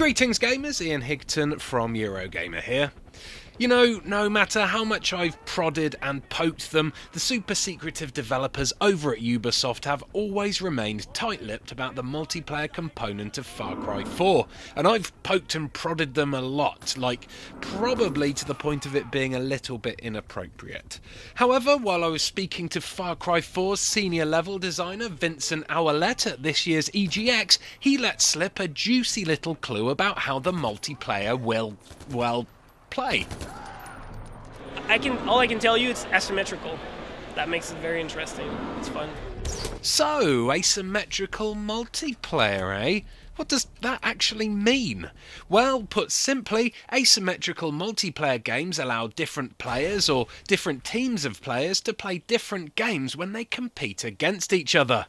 Greetings gamers, Ian Higton from Eurogamer here. You know, no matter how much I've prodded and poked them, the super secretive developers over at Ubisoft have always remained tight-lipped about the multiplayer component of Far Cry 4, and I've poked and prodded them a lot, like probably to the point of it being a little bit inappropriate. However, while I was speaking to Far Cry 4's senior level designer Vincent Ouellette at this year's EGX, he let slip a juicy little clue about how the multiplayer will, well, play. All I can tell you, it's asymmetrical. That makes it very interesting. It's fun. So, asymmetrical multiplayer, eh? What does that actually mean? Well, put simply, asymmetrical multiplayer games allow different players or different teams of players to play different games when they compete against each other.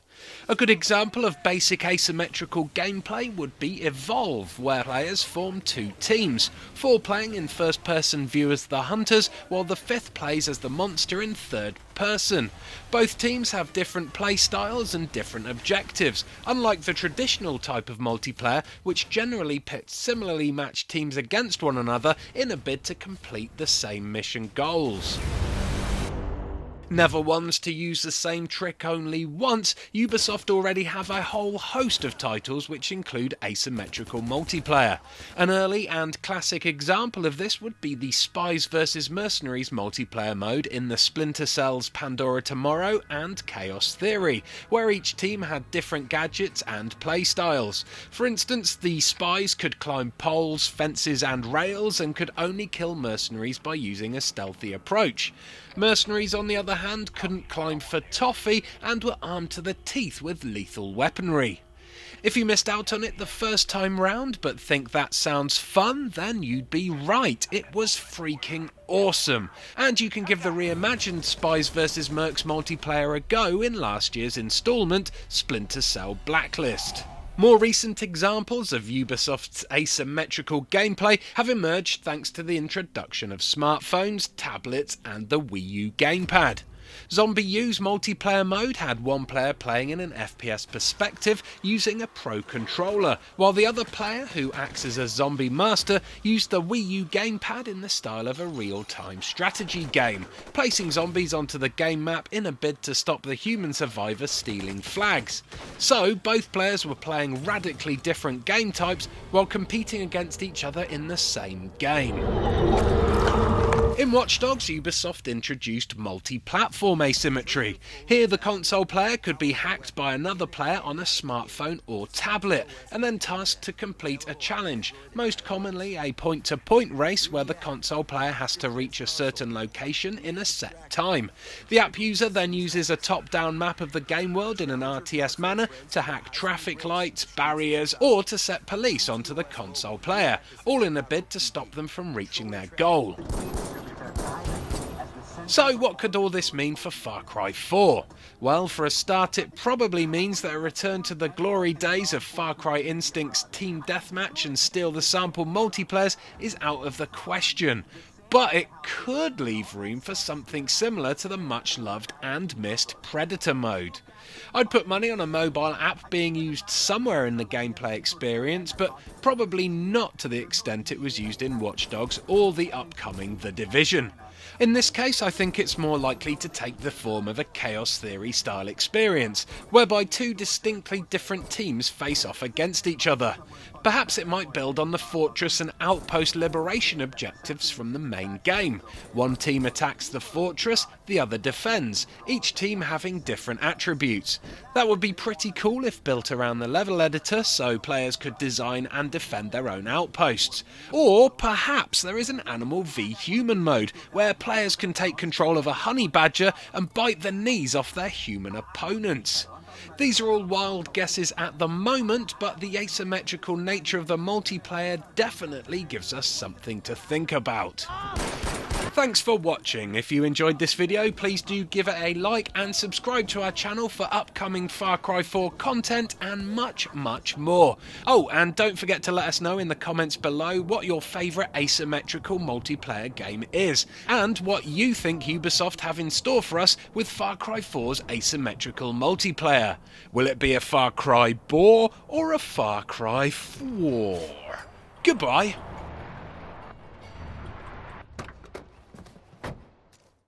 A good example of basic asymmetrical gameplay would be Evolve, where players form two teams, four playing in first-person view as the hunters, while the fifth plays as the monster in third person. Both teams have different play styles and different objectives, unlike the traditional type of multiplayer, which generally pits similarly matched teams against one another in a bid to complete the same mission goals. Never ones to use the same trick only once, Ubisoft already have a whole host of titles which include asymmetrical multiplayer. An early and classic example of this would be the Spies vs Mercenaries multiplayer mode in the Splinter Cell's Pandora Tomorrow and Chaos Theory, where each team had different gadgets and playstyles. For instance, the Spies could climb poles, fences and rails and could only kill mercenaries by using a stealthy approach. Mercenaries, on the other hand, couldn't climb for toffee and were armed to the teeth with lethal weaponry. If you missed out on it the first time round but think that sounds fun, then you'd be right. It was freaking awesome. And you can give the reimagined Spies vs Mercs multiplayer a go in last year's instalment, Splinter Cell Blacklist. More recent examples of Ubisoft's asymmetrical gameplay have emerged thanks to the introduction of smartphones, tablets and the Wii U gamepad. Zombie U's multiplayer mode had one player playing in an FPS perspective using a Pro controller, while the other player, who acts as a zombie master, used the Wii U gamepad in the style of a real-time strategy game, placing zombies onto the game map in a bid to stop the human survivor stealing flags. So, both players were playing radically different game types while competing against each other in the same game. In Watch Dogs, Ubisoft introduced multi-platform asymmetry. Here the console player could be hacked by another player on a smartphone or tablet, and then tasked to complete a challenge, most commonly a point-to-point race where the console player has to reach a certain location in a set time. The app user then uses a top-down map of the game world in an RTS manner to hack traffic lights, barriers, or to set police onto the console player, all in a bid to stop them from reaching their goal. So what could all this mean for Far Cry 4? Well, for a start, it probably means that a return to the glory days of Far Cry Instinct's Team Deathmatch and Steal the Sample multiplayers is out of the question. But it could leave room for something similar to the much-loved and missed Predator mode. I'd put money on a mobile app being used somewhere in the gameplay experience, but probably not to the extent it was used in Watch Dogs or the upcoming The Division. In this case, I think it's more likely to take the form of a Chaos Theory style experience, whereby two distinctly different teams face off against each other. Perhaps it might build on the fortress and outpost liberation objectives from the main game. One team attacks the fortress, the other defends, each team having different attributes. That would be pretty cool if built around the level editor, so players could design and defend their own outposts. Or perhaps there is an animal v human mode, where players can take control of a honey badger and bite the knees off their human opponents. These are all wild guesses at the moment, but the asymmetrical nature of the multiplayer definitely gives us something to think about. Thanks for watching. If you enjoyed this video, please do give it a like and subscribe to our channel for upcoming Far Cry 4 content and much more. Oh, and don't forget to let us know in the comments below what your favourite asymmetrical multiplayer game is, and what you think Ubisoft have in store for us with Far Cry 4's asymmetrical multiplayer. Will it be a Far Cry Bore or a Far Cry 4? Goodbye.